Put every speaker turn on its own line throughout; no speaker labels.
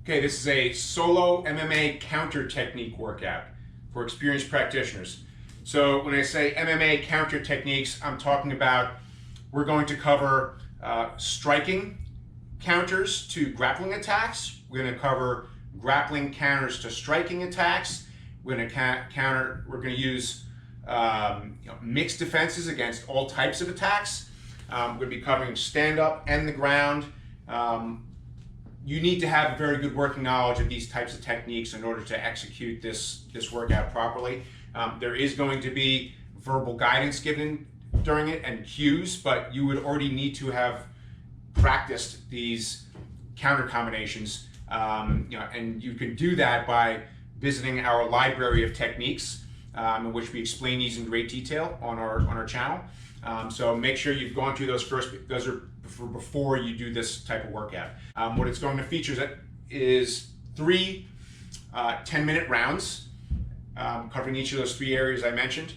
Okay, this is a solo MMA counter technique workout for experienced practitioners. So when I say MMA counter techniques, I'm talking about we're going to cover striking counters to grappling attacks. We're going to cover grappling counters to striking attacks. We're going to use mixed defenses against all types of attacks. We're going to be covering stand-up and the ground. You need to have a very good working knowledge of these types of techniques in order to execute this workout properly. There is going to be verbal guidance given during it and cues, but you would already need to have practiced these counter combinations. And you can do that by visiting our library of techniques, in which we explain these in great detail on our channel. So make sure you've gone through those first. Those are before you do this type of workout. What it's going to feature is 3 10-minute rounds, covering each of those 3 areas I mentioned,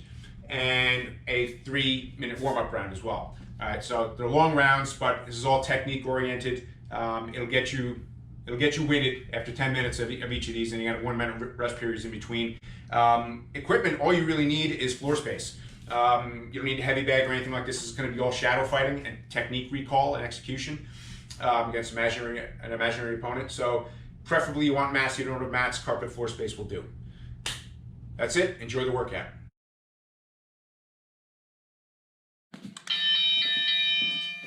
and a 3-minute warm-up round as well. All right, so they're long rounds, but this is all technique oriented. It'll get you winded after 10 minutes of each of these, and you got 1-minute rest periods in between. Equipment, all you really need is floor space. You don't need a heavy bag or anything like this. This is going to be all shadow fighting and technique recall and execution against an imaginary opponent. So preferably you want mats. You don't have mats. Carpet floor space will do. That's it. Enjoy the workout.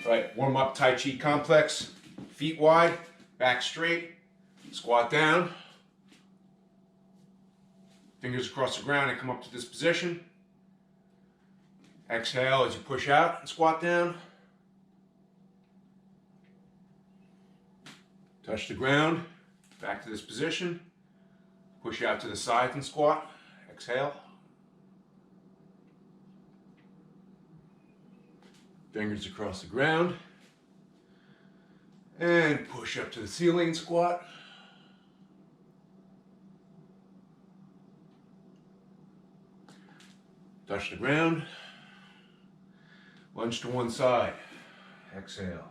All right, warm up Tai Chi Complex. Feet wide, back straight, squat down. Fingers across the ground and come up to this position. Exhale as you push out and squat down. Touch the ground, back to this position. Push out to the side and squat. Exhale. Fingers across the ground. And push up to the ceiling and squat. Touch the ground. Lunge to one side. Exhale.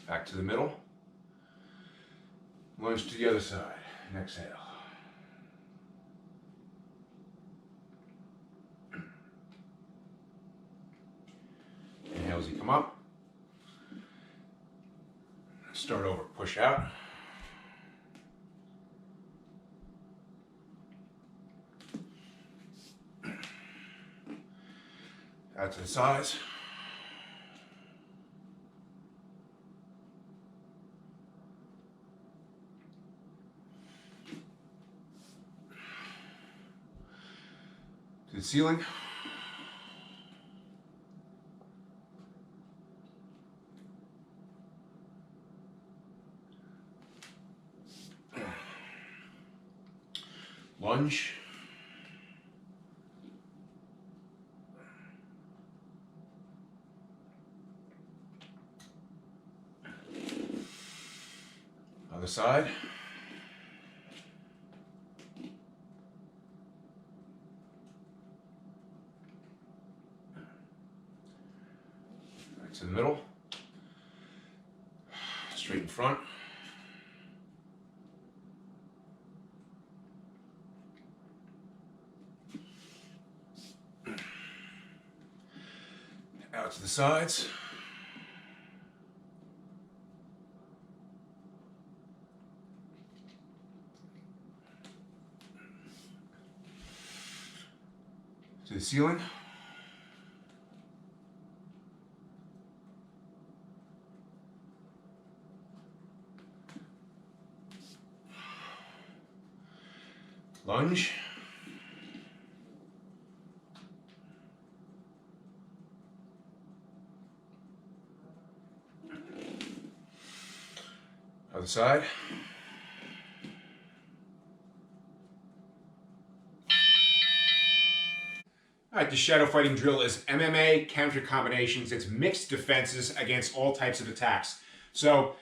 Back to the middle. Lunge to the other side. And exhale. Inhale as you come up. Start over. Push out. Out to the sides. To the ceiling. Lunge. Other side. Back to the middle. Straight in front. Out to the sides. To the ceiling. Lunge. Other side. All right, the shadow fighting drill is MMA counter combinations. It's mixed defenses against all types of attacks. So,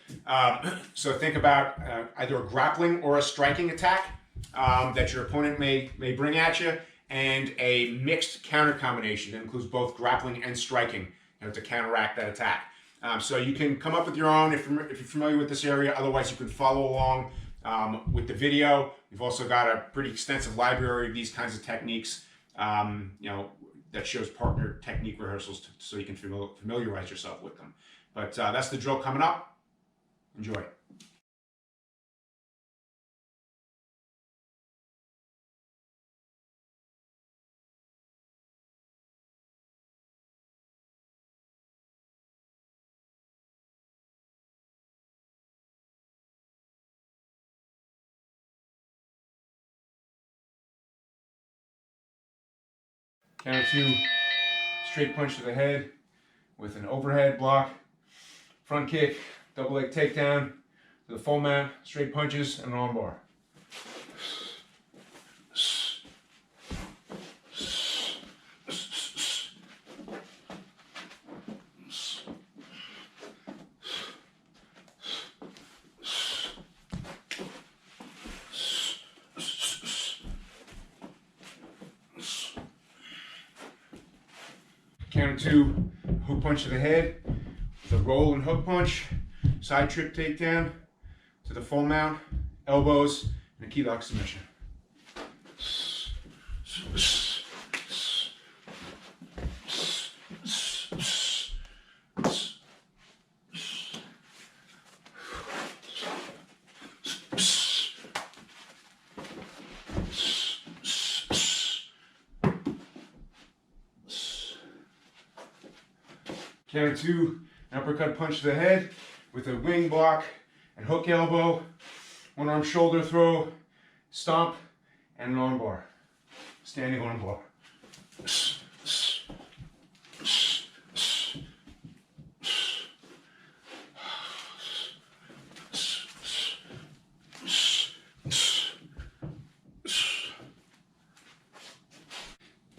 think about either a grappling or a striking attack that your opponent may bring at you, and a mixed counter combination that includes both grappling and striking to counteract that attack. So you can come up with your own if you're familiar with this area. Otherwise, you can follow along with the video. We've also got a pretty extensive library of these kinds of techniques, that shows partner technique rehearsals so you can familiarize yourself with them. But that's the drill coming up. Enjoy. Count two, straight punch to the head with an overhead block, front kick, double leg takedown to the full mount, straight punches, and an arm bar. Counter two, hook punch to the head, with a roll and hook punch, side trip takedown to the full mount, elbows, and a key lock submission. Counter two, an uppercut punch to the head with a wing block and hook elbow, one arm shoulder throw, stomp, and an arm bar. Standing arm bar.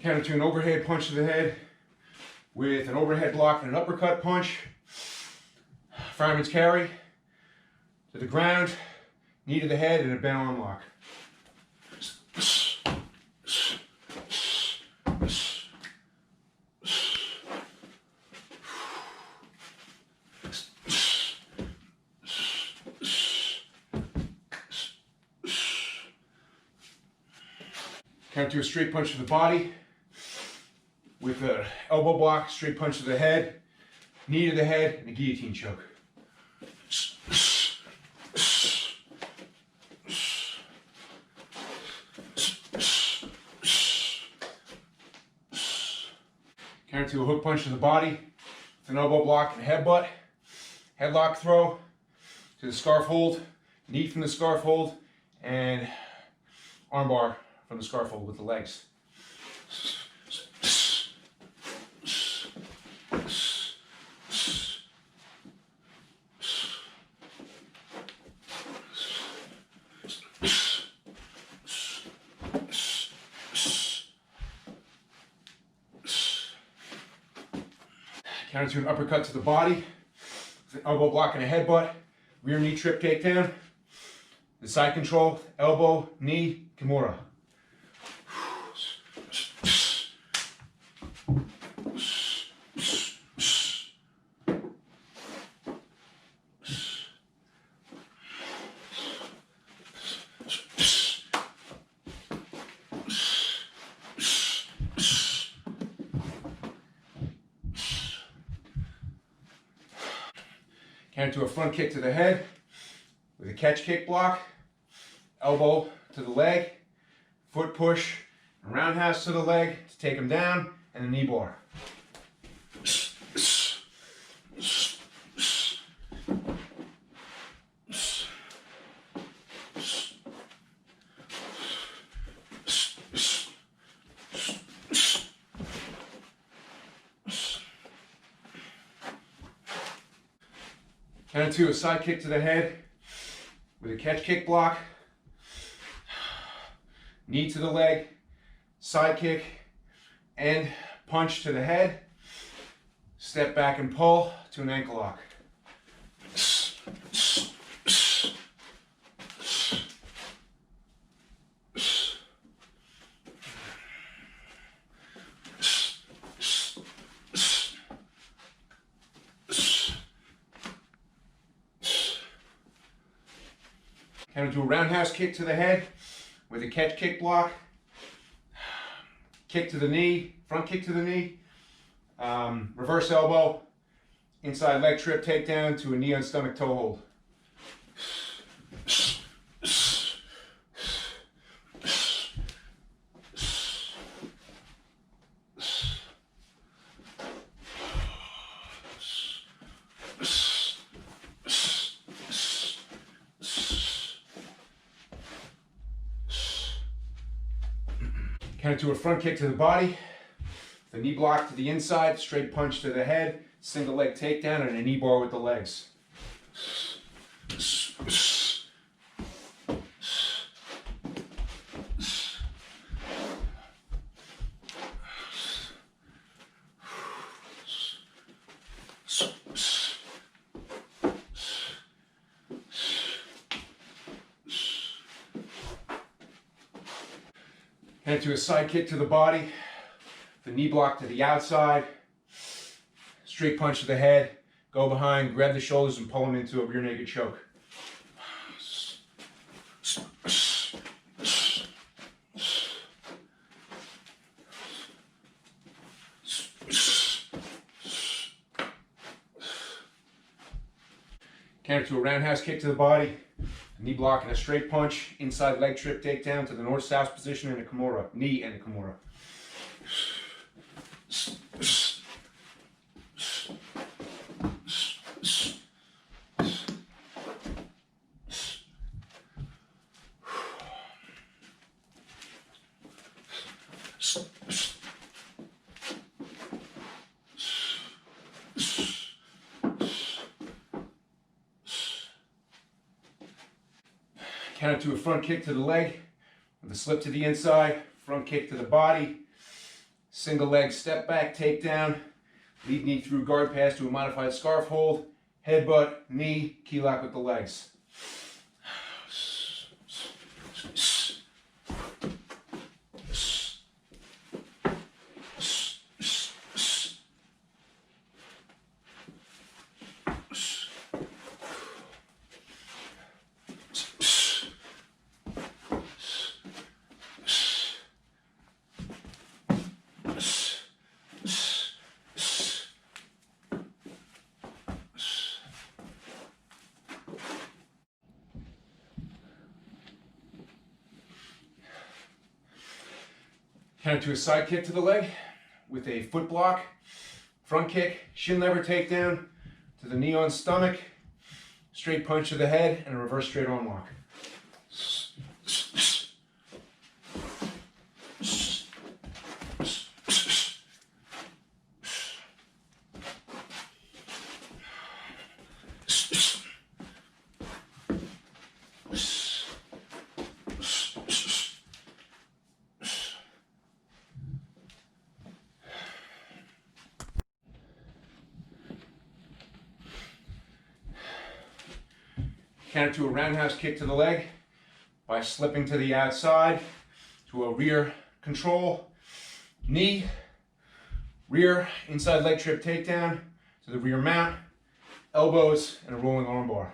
Counter two, an overhead punch to the head with an overhead block and an uppercut punch. Fireman's carry to the ground, knee to the head, and a bent arm lock. Count to a straight punch to the body with an elbow block, straight punch to the head, knee to the head, and a guillotine choke. Counter to a hook punch to the body with an elbow block and a headbutt, headlock throw to the scarf hold, knee from the scarf hold, and armbar from the scarf hold with the legs. Counter to an uppercut to the body with an elbow block and a headbutt, rear knee trip takedown, the side control, elbow, knee, kimura. Counter to a front kick to the head with a catch kick block, elbow to the leg, foot push, and roundhouse to the leg to take him down, and a knee bar. Counter to a side kick to the head with a catch kick block, knee to the leg, side kick, and punch to the head, step back and pull to an ankle lock. Counter to a roundhouse kick to the head with a catch kick block. Kick to the knee, front kick to the knee. Reverse elbow, inside leg trip takedown to a knee on stomach toe hold. Counter to a front kick to the body, the knee block to the inside, straight punch to the head, single leg takedown, and a knee bar with the legs. Head to a side kick to the body, the knee block to the outside, straight punch to the head, go behind, grab the shoulders and pull them into a rear naked choke. Counter to a roundhouse kick to the body, knee block and a straight punch, inside leg trip takedown to the north-south position and a Kimura, knee and a Kimura. Counter to a front kick to the leg with a slip to the inside, front kick to the body, single leg step back takedown, lead knee through guard pass to a modified scarf hold, headbutt, knee, key lock with the legs. Counter to a side kick to the leg with a foot block, front kick, shin lever takedown to the knee on stomach, straight punch to the head, and a reverse straight arm lock. Counter to a roundhouse kick to the leg by slipping to the outside to a rear control, knee, rear inside leg trip takedown to the rear mount, elbows, and a rolling arm bar.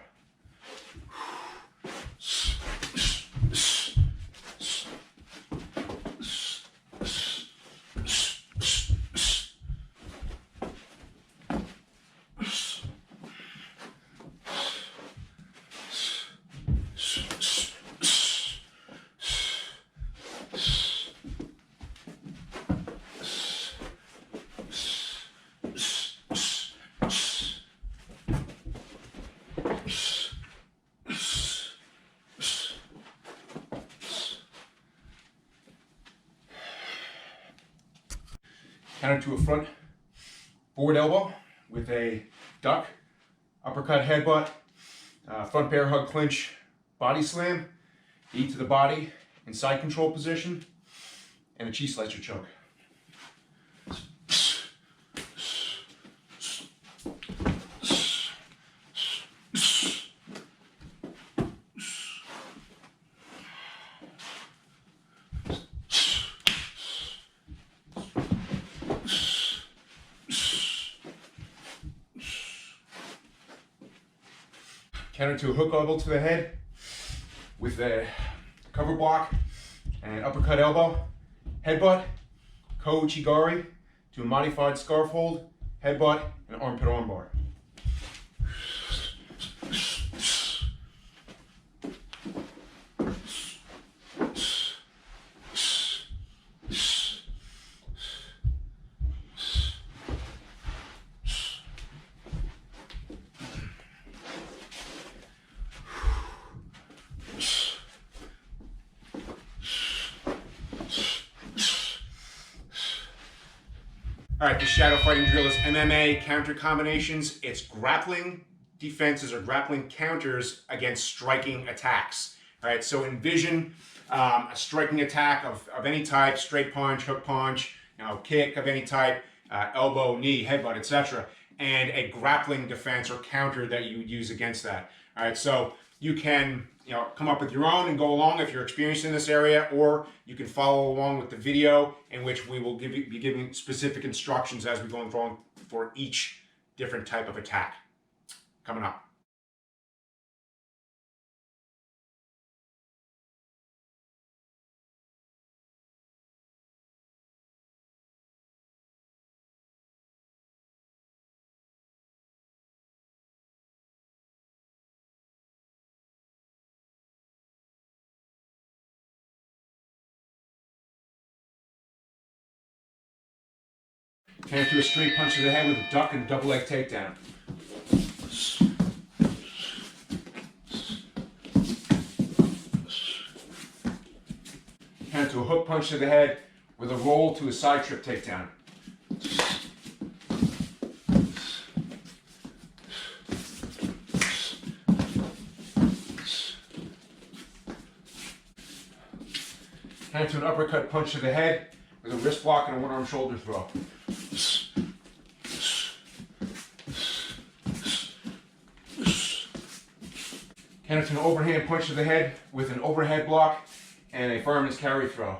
Counter to a front forward elbow with a duck, uppercut headbutt, front bear hug clinch, body slam, knee to the body in side control position, and a cheese slicer choke. Counter to a hook elbow to the head with a cover block and uppercut elbow, headbutt, ko-uchi-gari to a modified scarf hold, headbutt, and armpit armbar. All right, the shadow fighting drill is MMA counter combinations. It's grappling defenses or grappling counters against striking attacks. All right, so envision a striking attack of any type, straight punch, hook punch, kick of any type, elbow, knee, headbutt, etc., and a grappling defense or counter that you would use against that. All right, so you can come up with your own and go along if you're experienced in this area, or you can follow along with the video in which we will be giving specific instructions as we go along for each different type of attack. Coming up. Hand to a straight punch to the head with a duck and a double leg takedown. Hand to a hook punch to the head with a roll to a side trip takedown. Hand to an uppercut punch to the head with a wrist block and a one-arm shoulder throw. Counter to an overhand punch to the head with an overhead block and a fireman's carry throw.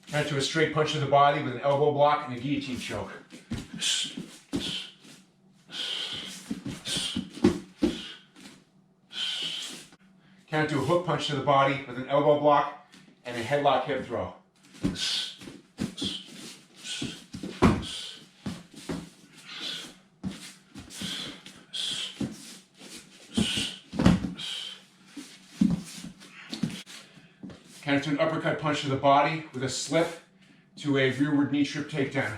Counter to a straight punch to the body with an elbow block and a guillotine choke. Counter to a hook punch to the body with an elbow block and a headlock hip throw. Counter to an uppercut punch to the body with a slip to a rearward knee trip takedown.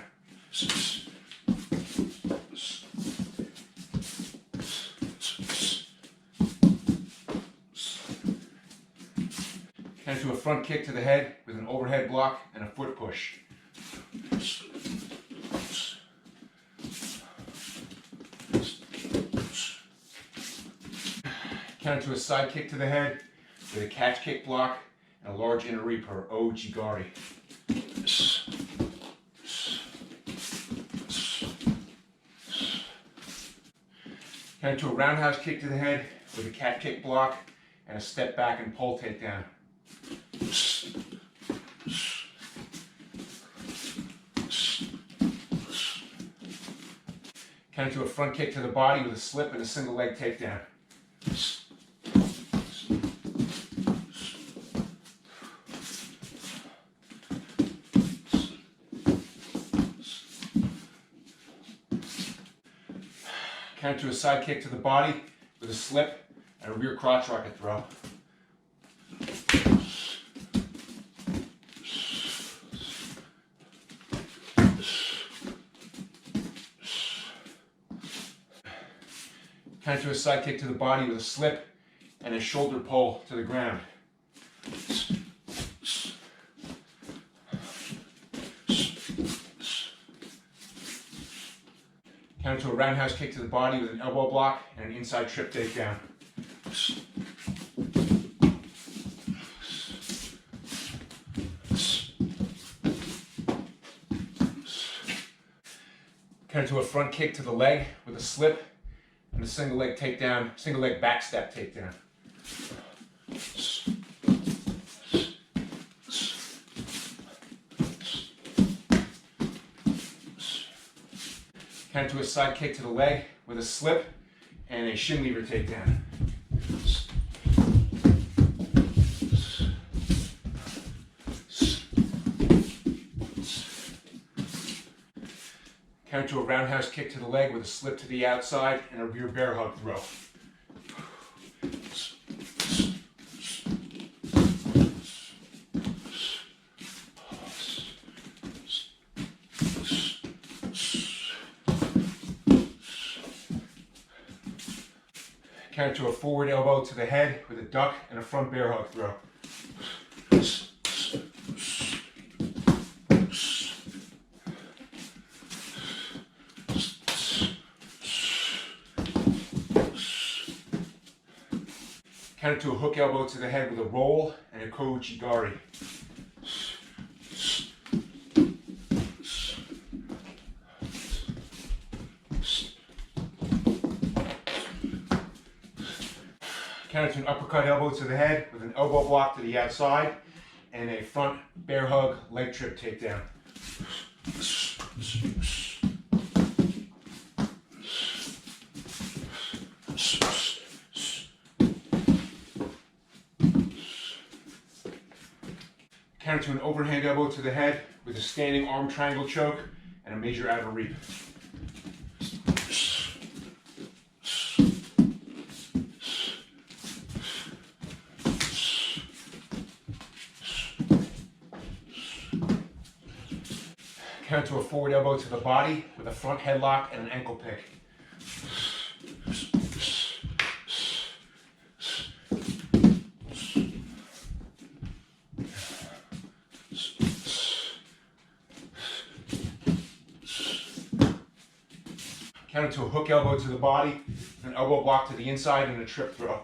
Counter to a front kick to the head with an overhead block and a foot push. Counter to a side kick to the head with a catch kick block and a large inner reaper, o-uchi-gari. Counter to a roundhouse kick to the head with a cat kick block and a step back and pull takedown. Counter to a front kick to the body with a slip and a single leg takedown. Counter to a side kick to the body with a slip and a rear crotch rocket throw. Counter to a side kick to the body with a slip and a shoulder pull to the ground. Counter to a roundhouse kick to the body with an elbow block and an inside trip takedown. Counter to a front kick to the leg with a slip and a single leg takedown, single leg back step takedown. Counter to a side kick to the leg with a slip and a shin lever takedown. Counter to a roundhouse kick to the leg with a slip to the outside and a rear bear hug throw. Counter to a forward elbow to the head with a duck and a front bear hug throw. Counter to a hook elbow to the head with a roll and a kouchigari. Counter to an uppercut elbow to the head with an elbow block to the outside and a front bear hug leg trip takedown. Counter to an overhand elbow to the head with a standing arm triangle choke and a major outer reap. Counter to a forward elbow to the body with a front headlock and an ankle pick. Counter to a hook elbow to the body, an elbow block to the inside and a trip throw.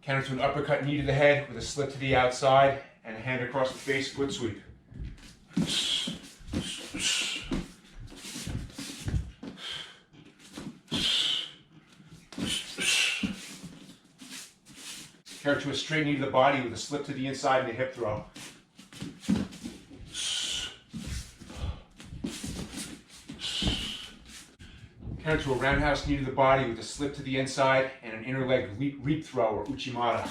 Counter to an uppercut knee to the head with a slip to the outside and a hand across the face foot sweep. Counter to a straight knee to the body with a slip to the inside and a hip throw. Counter to a roundhouse knee to the body with a slip to the inside and an inner leg reap throw or uchimata.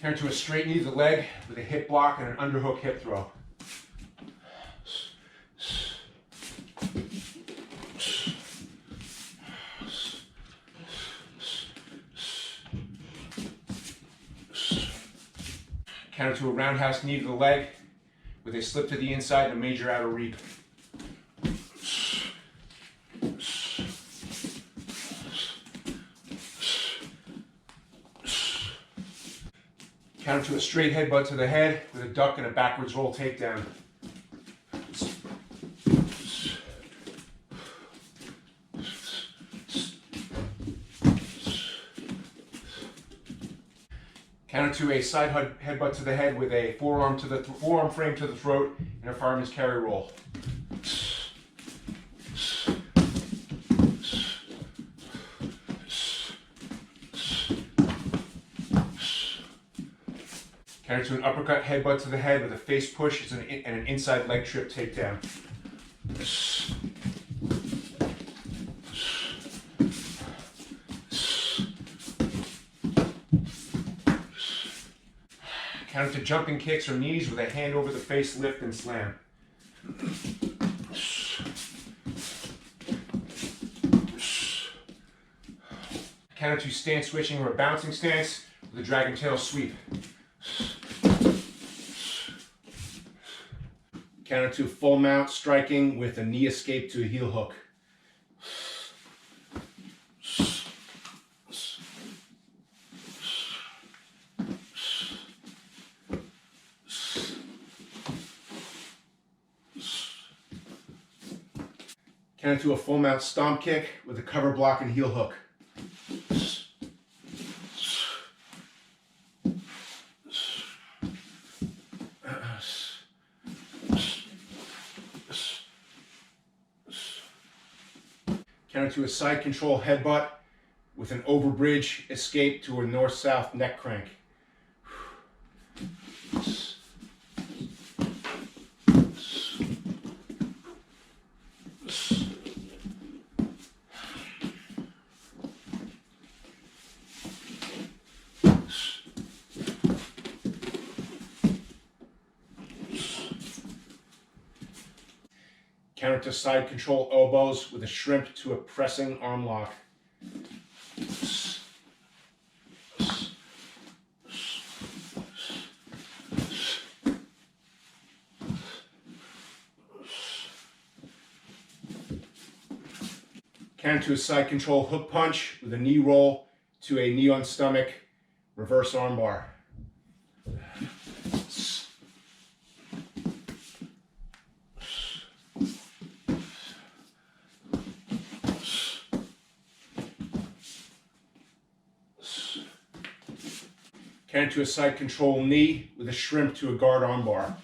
Counter to a straight knee to the leg with a hip block and an underhook hip throw. Counter to a roundhouse knee to the leg with a slip to the inside and a major outer reap. Counter to a straight headbutt to the head with a duck and a backwards roll takedown. Counter to a side headbutt to the head with a forearm frame to the throat and a fireman's carry roll. Counter to an uppercut headbutt to the head with a face push and an inside leg trip takedown. Counter to jumping kicks or knees with a hand over the face lift and slam. Counter to stance switching or a bouncing stance with a dragon tail sweep. Counter to full mount striking with a knee escape to a heel hook. Counter to a full mount stomp kick with a cover block and heel hook. Counter to a side control headbutt with an overbridge escape to a north-south neck crank. Counter to side control elbows with a shrimp to a pressing arm lock. Counter to a side control hook punch with a knee roll to a knee on stomach reverse armbar. Counter to a side control knee with a shrimp to a guard armbar.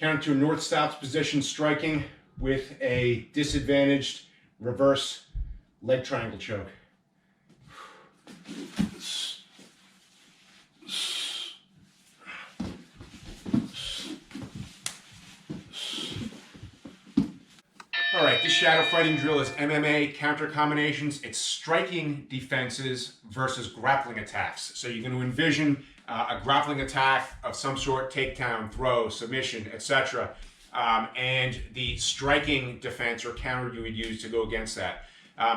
Counter to a north-south position striking with a disadvantaged reverse leg triangle choke. All right, this shadow fighting drill is MMA counter combinations. It's striking defenses versus grappling attacks. So you're going to envision a grappling attack of some sort, takedown, throw, submission, etc. And the striking defense or counter you would use to go against that.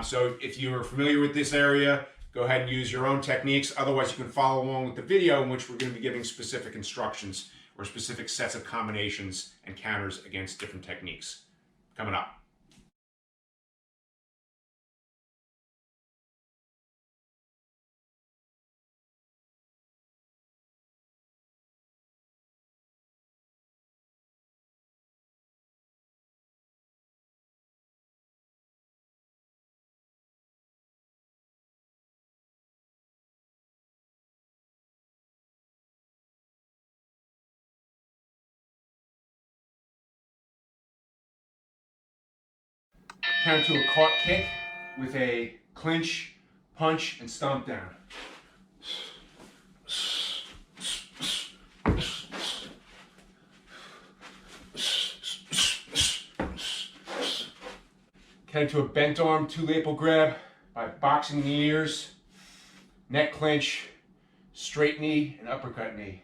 So if you're familiar with this area, go ahead and use your own techniques. Otherwise, you can follow along with the video in which we're going to be giving specific instructions or specific sets of combinations and counters against different techniques. Coming up. Counter to a caught kick with a clinch, punch, and stomp down. Counter to a bent arm, two lapel grab by boxing the ears, neck clinch, straight knee, and uppercut knee.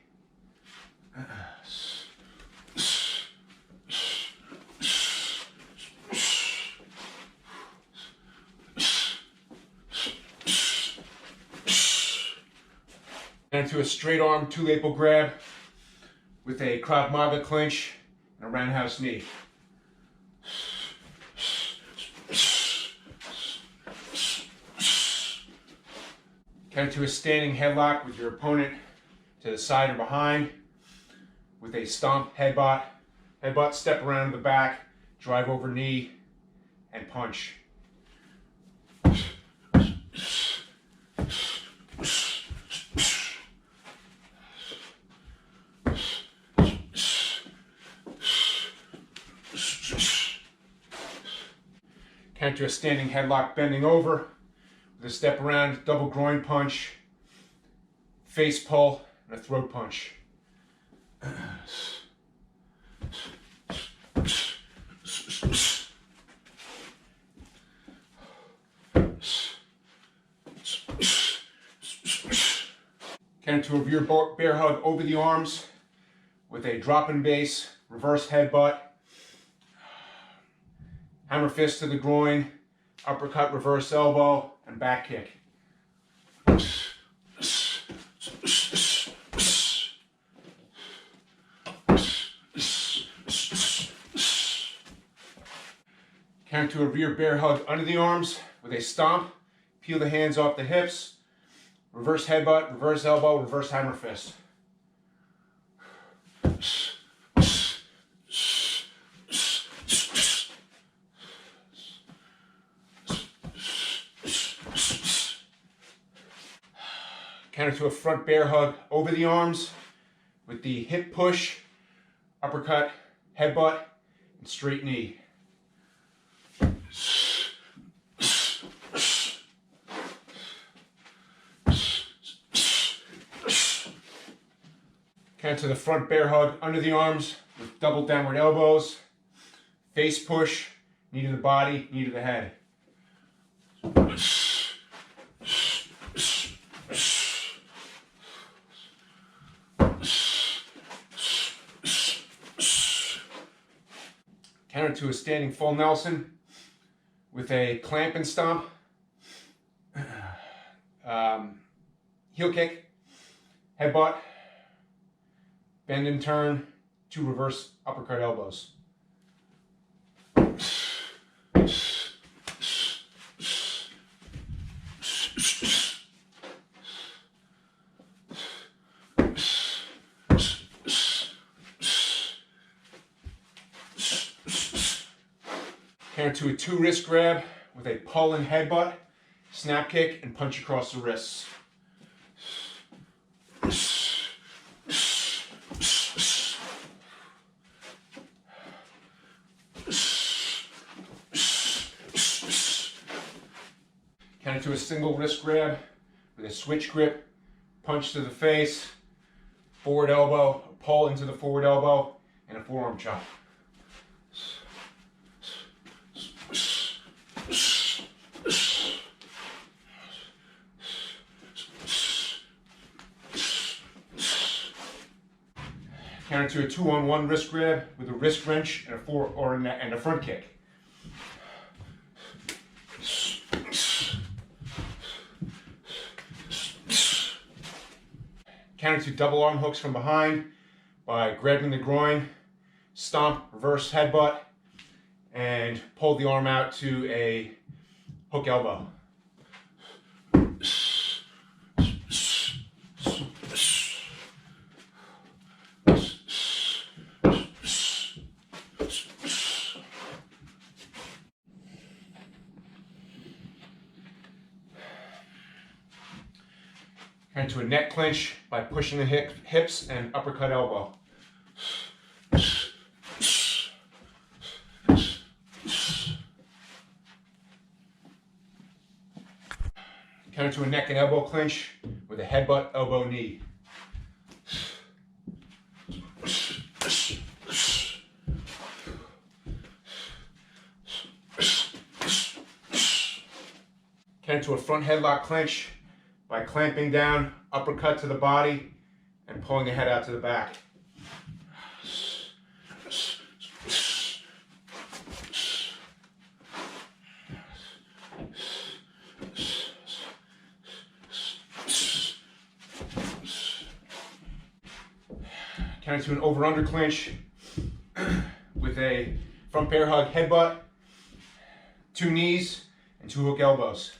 And to a straight arm, two lapel grab with a Krav Maga clinch and a roundhouse knee. Counter to a standing headlock with your opponent to the side or behind with a stomp headbutt. Headbutt, step around to the back, drive over knee, and punch. Counter to a standing headlock bending over with a step around, double groin punch, face pull, and a throat punch. Counter to a rear bear hug over the arms with a drop and base, reverse headbutt, hammer fist to the groin, uppercut, reverse elbow, and back kick. Counter to a rear bear hug under the arms with a stomp, peel the hands off the hips, reverse headbutt, reverse elbow, reverse hammer fist. Counter to a front bear hug over the arms with the hip push, uppercut, headbutt, and straight knee. Counter to the front bear hug under the arms with double downward elbows, face push, knee to the body, knee to the head. Counter to a standing full Nelson with a clamp and stomp, heel kick, headbutt, bend and turn, 2 reverse uppercut elbows. Counter to a 2 wrist grab with a pull and headbutt, snap kick, and punch across the wrists. Counter to a single wrist grab with a switch grip, punch to the face, forward elbow, a pull into the forward elbow, and a forearm chop. Counter to a 2-on-1 wrist grab with a wrist wrench and a front kick. Counter to double arm hooks from behind by grabbing the groin, stomp, reverse headbutt, and pull the arm out to a hook elbow. Counter to a neck clinch by pushing the hips and uppercut elbow. Counter to a neck and elbow clinch with a headbutt, elbow, knee. Counter to a front headlock clinch by clamping down, uppercut to the body, and pulling the head out to the back. Counter to an over-under clinch with a front bear hug headbutt, 2 knees, and 2 hook elbows.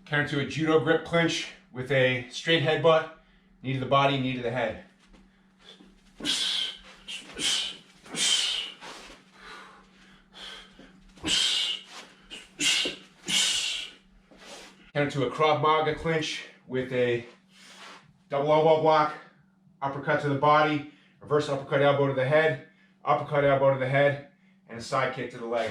Counter to a judo grip clinch with a straight headbutt, knee to the body, knee to the head. Counter to a Krav Maga clinch with a double elbow block, uppercut to the body, reverse uppercut elbow to the head, uppercut elbow to the head, and a side kick to the leg.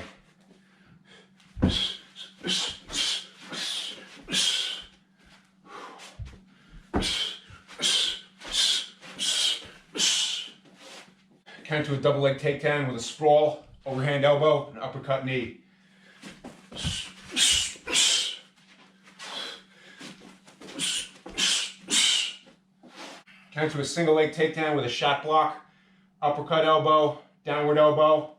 Counter to a double leg takedown with a sprawl, overhand elbow, and uppercut knee. Counter to a single leg takedown with a shot block, uppercut elbow, downward elbow,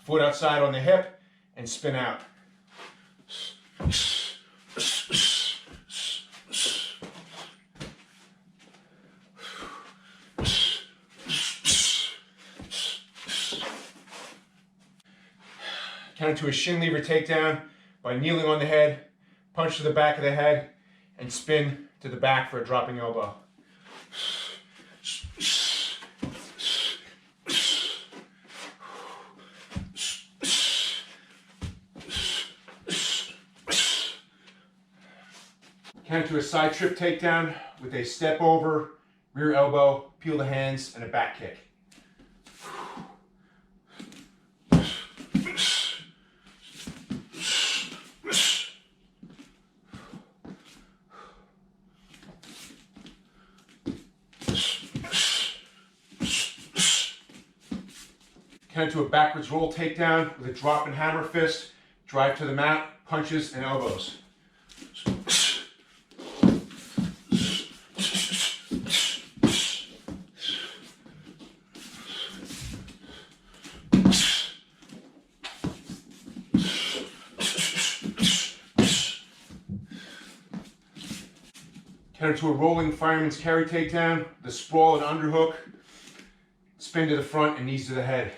foot outside on the hip, and spin out. Counter to a shin lever takedown by kneeling on the head, punch to the back of the head, and spin to the back for a dropping elbow. Counter to a side trip takedown with a step over, rear elbow, peel the hands, and a back kick. Counter to a backwards roll takedown with a drop and hammer fist, drive to the mat, punches, and elbows. Counter to a rolling fireman's carry takedown, the sprawl and underhook, spin to the front and knees to the head.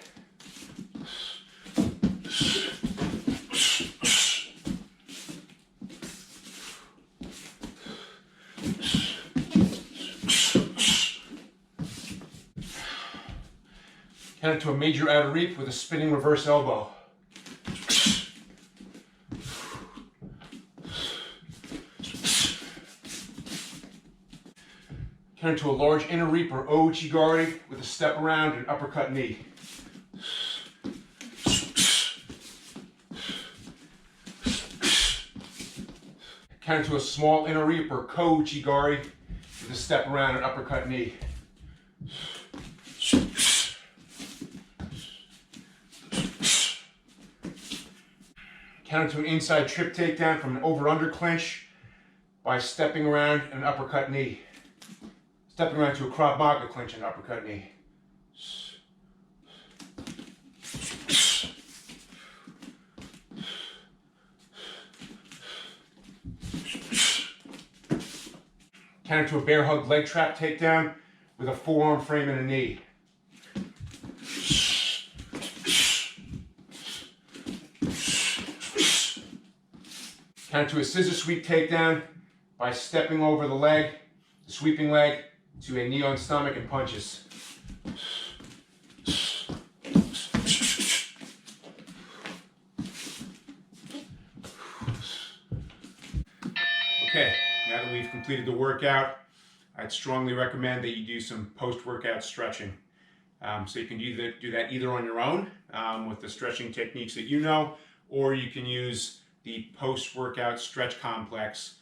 Counter to a major outer reap with a spinning reverse elbow. Counter to a large inner reap or ouchigari with a step around and uppercut knee. Counter to a small inner reap or kouchigari with a step around and uppercut knee. Counter to an inside trip takedown from an over-under clinch by stepping around and uppercut knee. Stepping around to a Krav Maga clinch and uppercut knee. Counter to a bear hug leg trap takedown with a forearm frame and a knee. Counter to a scissor sweep takedown by stepping over the leg, the sweeping leg, to a knee on stomach and punches. Okay, now that we've completed the workout, I'd strongly recommend that you do some post-workout stretching. So you can do that either on your own with the stretching techniques that you know, or you can use the post-workout stretch complex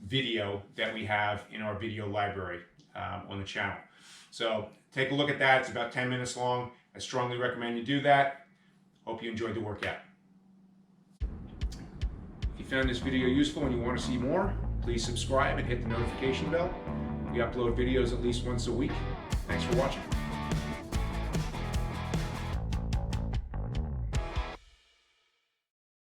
video that we have in our video library on the channel. So take a look at that. It's about 10 minutes long. I strongly recommend you do that. Hope you enjoyed the workout. If you found this video useful and you want to see more, please subscribe and hit the notification bell. We upload videos at least once a week. Thanks for watching.